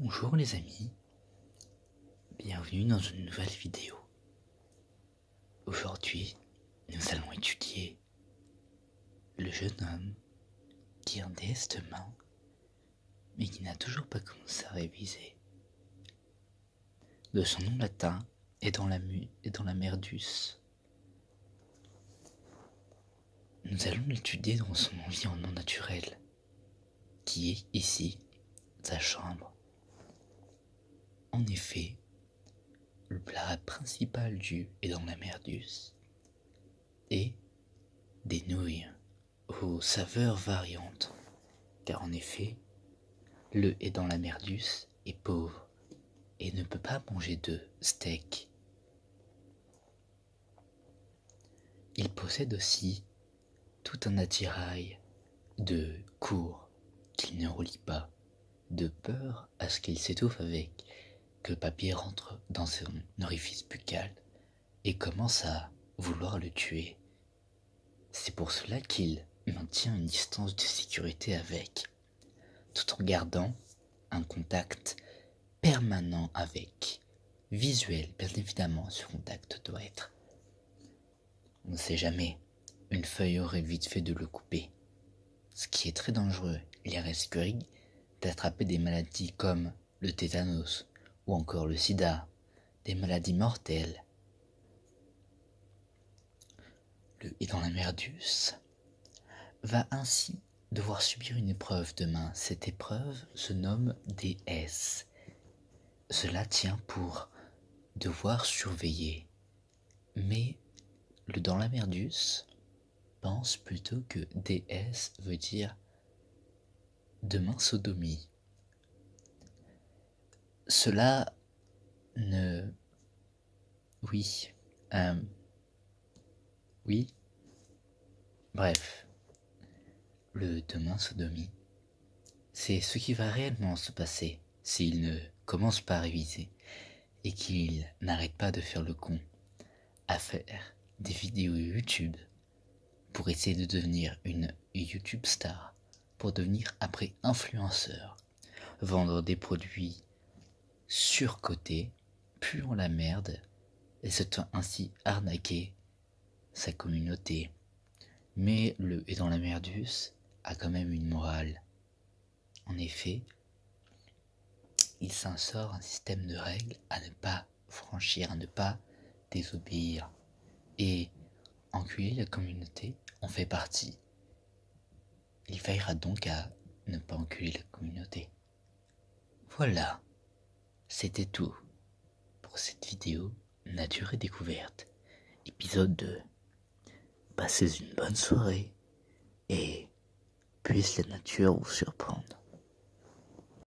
Bonjour les amis, bienvenue dans une nouvelle vidéo. Aujourd'hui, nous allons étudier le jeune homme qui a un testament, mais qui n'a toujours pas commencé à réviser. De son nom latin est dans la Merdus. Nous allons l'étudier dans son environnement naturel, qui est ici, sa chambre. En effet, le plat principal du est dans la Merdus est des nouilles aux saveurs variantes, car en effet, le est dans la Merdus est pauvre et ne peut pas manger de steak. Il possède aussi tout un attirail de cours qu'il ne relie pas, de peur à ce qu'il s'étouffe avec, que le papier rentre dans son orifice buccal et commence à vouloir le tuer. C'est pour cela qu'il maintient une distance de sécurité avec, tout en gardant un contact permanent avec. Visuel, bien évidemment, ce contact doit être. On ne sait jamais, une feuille aurait vite fait de le couper. Ce qui est très dangereux, il risquerait d'attraper des maladies comme le tétanos ou encore le sida, des maladies mortelles. Le et dans la Merdus va ainsi devoir subir une épreuve demain. Cette épreuve se nomme DS. Cela tient pour devoir surveiller. Mais le dans la Merdus pense plutôt que DS veut dire demain sodomie. Cela ne... Oui. Oui. Bref. Le demain sodomie, c'est ce qui va réellement se passer s'il ne commence pas à réviser et qu'il n'arrête pas de faire le con à faire des vidéos YouTube pour essayer de devenir une YouTube star, pour devenir après influenceur, vendre des produits surcotés, puant la merde et se fait ainsi arnaquer sa communauté. Mais le et dans la Merdus a quand même une morale. En effet, il s'instaure un système de règles à ne pas franchir, à ne pas désobéir. Et enculer la communauté en fait partie. Il veillera donc à ne pas enculer la communauté. Voilà, c'était tout pour cette vidéo Nature et Découverte, épisode 2. Passez une bonne soirée et puisse la nature vous surprendre.